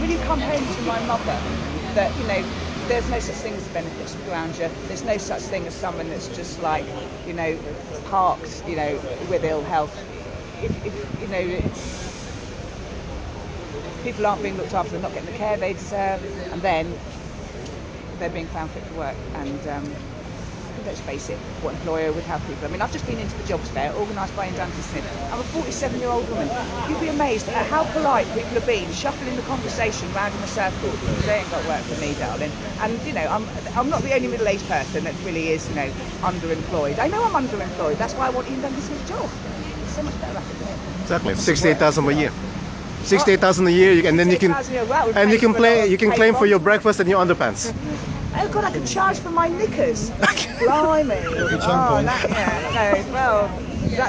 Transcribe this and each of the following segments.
really come home to my mother that, you know, there's no such thing as benefits around you. There's no such thing as someone that's just like, you know, parked, you know, with ill health. If you know, people aren't being looked after, they're not getting the care they deserve, and then they're being found fit for work. And let's face it, what employer would have people? I mean, I've just been into the Jobsfair, organised by Iain Duncan Smith. I'm a 47-year-old woman. You'd be amazed at how polite people have been, shuffling the conversation round in a circle. They ain't got work for me, darling. And, you know, I'm not the only middle-aged person that really is, you know, underemployed. I know I'm underemployed. That's why I want Iain Duncan Smith's job. It's so much better, isn't it? Exactly. 68,000 a year. 68,000 a year, and then you can claim for your breakfast and your underpants. Oh God, I could charge for my knickers. Blimey. Oh, well,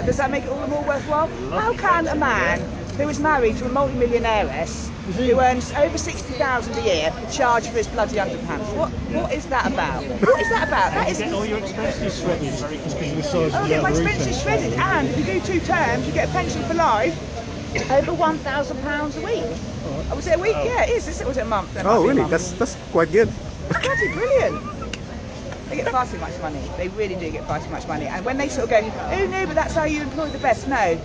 does that make it all the more worthwhile? How can a man who is married to a multi-millionaire heiress who earns over 60,000 a year charge for his bloody underpants? What is that about? What is that about? That is all your expenses shredded. Oh, get my expenses shredded, and if you do 2 terms, you get a pension for life. Over £1,000 a week. Oh, was it a week? Yeah, it is. Was it a month? Oh, really? That's quite good. Bloody brilliant. They get far too much money. They really do get far too much money. And when they sort of go, oh no, but that's how you employ the best. No.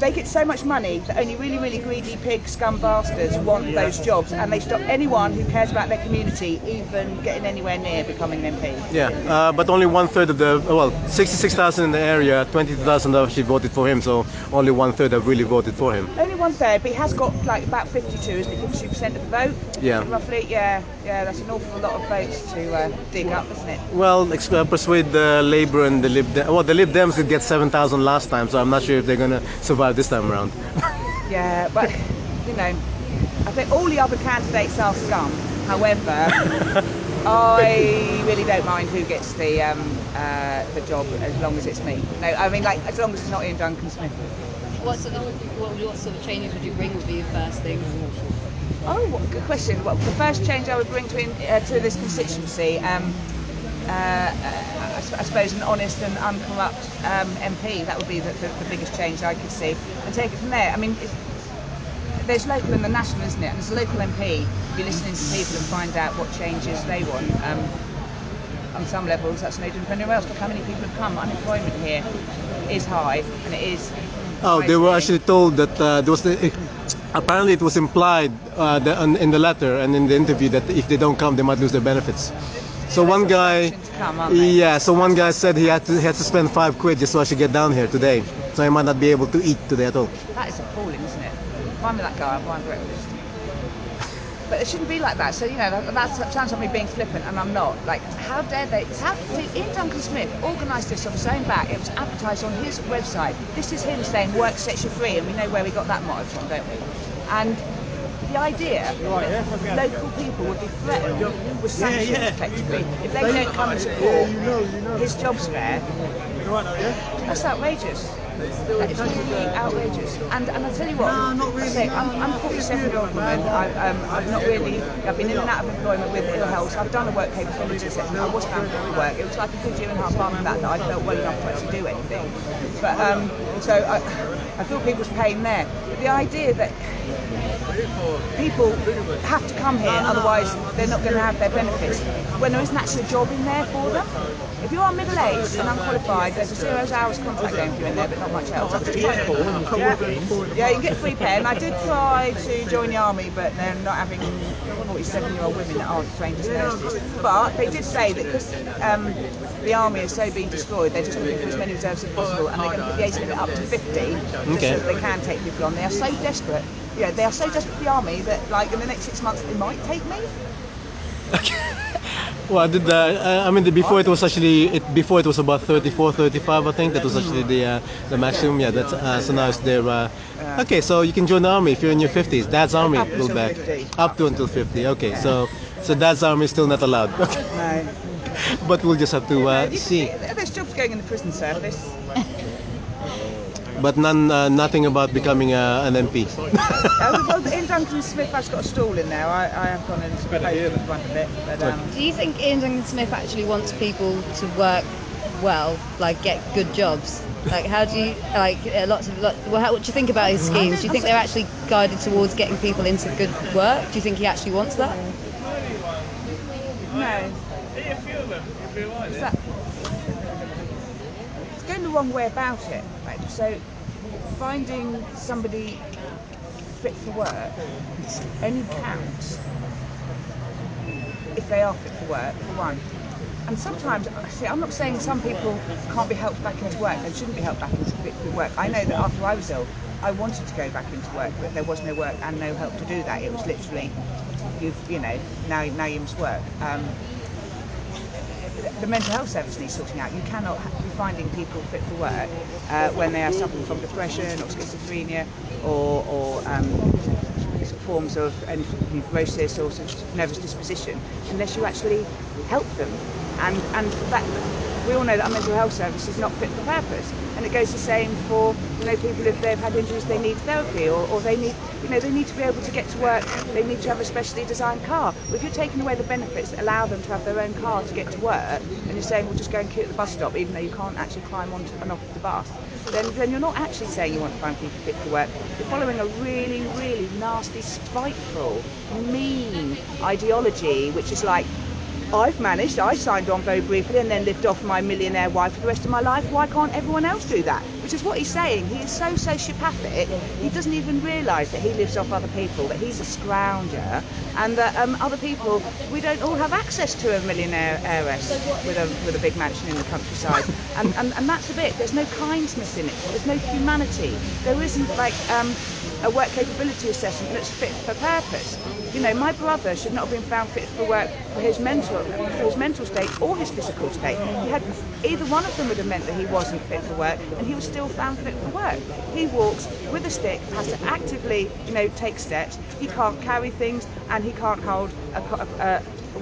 They get so much money that only really, really greedy pig scum bastards want those jobs, and they stop anyone who cares about their community even getting anywhere near becoming an MP. Yeah, but only 1/3 of the, well, 66,000 in the area, 22,000 actually voted for him, so only 1/3 have really voted for him. Only 1/3, but he has got like about 52, isn't it? 52% of the vote? Yeah. Roughly, yeah, that's an awful lot of votes to dig up, isn't it? Well, persuade the Labour and the Lib Dems. Well, the Lib Dems did get 7,000 last time, so I'm not sure if they're going to survive this time around. Yeah, but you know, I think all the other candidates are scum. However, I really don't mind who gets the job as long as it's me. No, I mean, like, as long as it's not Iain Duncan Smith. What sort of changes would you bring would be your first thing? Oh, what a good question. Well, the first change I would bring to this constituency, I suppose an honest and uncorrupt MP. That would be the biggest change I could see, and take it from there. I mean, there's local and the national, isn't it? And as a local MP, you're listening to people and find out what changes they want. On some levels, that's no different from anywhere else. Look how many people have come. Unemployment here is high, and it is. Oh, they were actually told that there was apparently it was implied in the letter and in the interview that if they don't come, they might lose their benefits. So one guy, so one guy said he had to spend £5 just so I should get down here today. So he might not be able to eat today at all. That is appalling, isn't it? If I'm with that guy, I'm buying breakfast. But it shouldn't be like that. So, you know, that sounds like me being flippant, and I'm not. Like, how dare they? Iain Duncan Smith organised this on his own back. It was advertised on his website. This is him saying work sets you free, and we know where we got that motto from, don't we? And the idea that local people would be threatened with sanctions, effectively, if they don't come and support his Jobsfair, that's outrageous. That is really outrageous. And I tell you what, I'm a 47-year-old woman. I've been in and out of employment with ill health. I've done a work capability assessment. I was found for work. It was like a good year and a half after that I felt well enough to actually do anything. But so I feel people's pain there. But the idea that people have to come here, otherwise they're not going to have their benefits, when there isn't actually a job in there for them. If you are middle-aged and unqualified, there's a 0 hours contract going for you in there, but not much else. Yeah, you can get free pay, and I did try to join the army, but they're not having 47-year-old women that aren't trained as nurses. But they did say that because the army is so being destroyed, they're just looking for as many reserves as possible, and they're going to put the age limit up to 50, just so that they can take people on. They are so desperate. Yeah, they are so desperate for the army that, like, in the next 6 months, they might take me. Well, I mean, before it was about 34, 35, I think. That was actually the maximum. Yeah, that's so now it's there. Okay, so you can join the army if you're in your 50s. Dad's army will back up to until 50. Okay, so Dad's army is still not allowed. No. But we'll just have to see. There's jobs going in the prison service. But nothing about becoming an MP. Well, Iain Duncan Smith has got a stall in there. I have gone and proposed in front of it. But, do you think Iain Duncan Smith actually wants people to work well, like get good jobs? Like, how do you what do you think about his schemes? Do you think they're actually guided towards getting people into good work? Do you think he actually wants that? No. It's going the wrong way about it. Right? So finding somebody fit for work only counts if they are fit for work, for one. And sometimes, see, I'm not saying some people can't be helped back into work and shouldn't be helped back into work. I know that after I was ill, I wanted to go back into work, but there was no work and no help to do that. It was literally, now you must work. The mental health service needs sorting out. You cannot be finding people fit for work when they are suffering from depression or schizophrenia or forms of neurosis or sort of nervous disposition unless you actually help them. And that, we all know that our mental health service is not fit for purpose. And it goes the same for people if they've had injuries, they need therapy or they need they need to be able to get to work. They need to have a specially designed car. Well, if you're taking away the benefits that allow them to have their own car to get to work, and you're saying, well, just go and queue at the bus stop, even though you can't actually climb onto and off the bus, then you're not actually saying you want to find people fit for work. You're following a really, really nasty, spiteful, mean ideology, which is like, I signed on very briefly and then lived off my millionaire wife for the rest of my life. Why can't everyone else do that? Which is what he's saying. He is so sociopathic, he doesn't even realise that he lives off other people, that he's a scrounger, and that other people, we don't all have access to a millionaire heiress with a big mansion in the countryside. And that's the bit, there's no kindness in it, there's no humanity. There isn't like a work capability assessment that's fit for purpose. My brother should not have been found fit for work for his mental state or his physical state. Either one of them would have meant that he wasn't fit for work, and he was still found fit for work. He walks with a stick, has to actively, take steps. He can't carry things, and he can't hold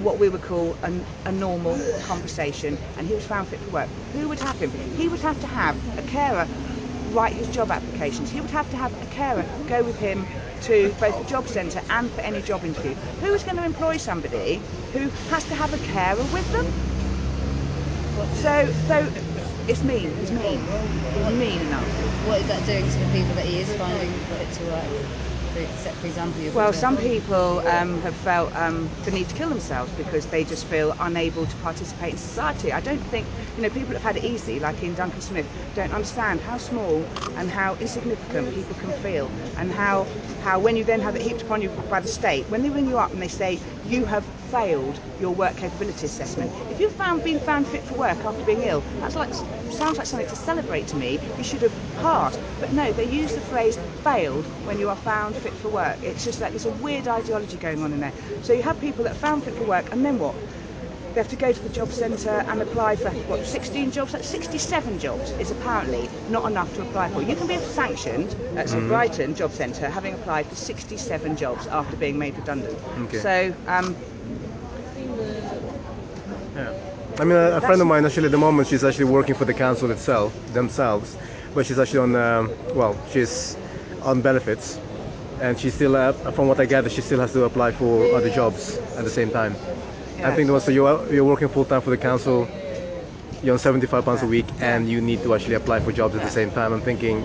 what we would call a normal conversation. And he was found fit for work. Who would have him? He would have to have a carer write his job applications. He would have to have a carer go with him to both the job centre and for any job interview. Who is going to employ somebody who has to have a carer with them? So it's mean. It's mean enough. What is that doing to the people that he is finding fit to work? For example, well, some people have felt the need to kill themselves because they just feel unable to participate in society. I don't think, people that have had it easy, like Iain Duncan Smith, don't understand how small and how insignificant people can feel, and how when you then have it heaped upon you by the state, when they ring you up and they say you have failed your work capability assessment. If you've been found fit for work after being ill, sounds like something to celebrate to me. You should have passed. But no, they use the phrase failed when you are found fit for work. It's just like there's a weird ideology going on in there. So you have people that are found fit for work, and then what? They have to go to the job centre and apply for 16 jobs? That's 67 jobs is apparently not enough to apply for. You can be sanctioned at St Brighton Job Centre having applied for 67 jobs after being made redundant. Okay. So yeah. I mean, a friend of mine actually at the moment, she's actually working for the council themselves, but she's actually on she's on benefits, and she still, from what I gather, she still has to apply for other jobs at the same time. Yeah. I think also you're working full time for the council, you're on £75 a week, and you need to actually apply for jobs at the same time. I'm thinking,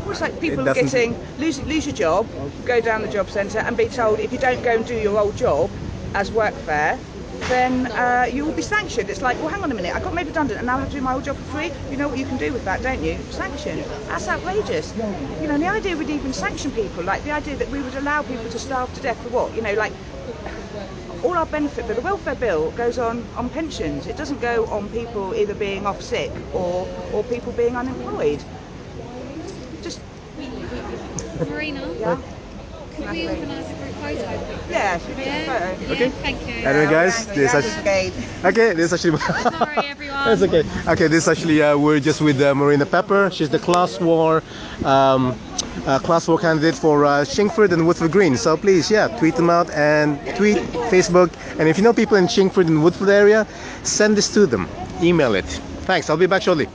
well, it's like people lose your job, go down the job centre and be told if you don't go and do your old job as workfare, then you will be sanctioned. It's like, well, hang on a minute, I got made redundant and now I have to do my old job for free. You know what you can do with that, don't you? Sanction. That's outrageous. And the idea we'd even sanction people, like the idea that we would allow people to starve to death for what? Like all our benefit, but the welfare bill goes on pensions. It doesn't go on people either being off sick or people being unemployed. Just Marina. Yeah. Could we organise a group photo? Yeah, should we do a photo? Okay. Thank you. Anyway, guys, this is actually. Sorry, everyone. That's okay. Okay, this actually we're just with Marina Pepper. She's the Class War candidate for Chingford and Woodford Green. So please, tweet them out and tweet, Facebook, and if you know people in Chingford and Woodford area, send this to them. Email it. Thanks. I'll be back shortly.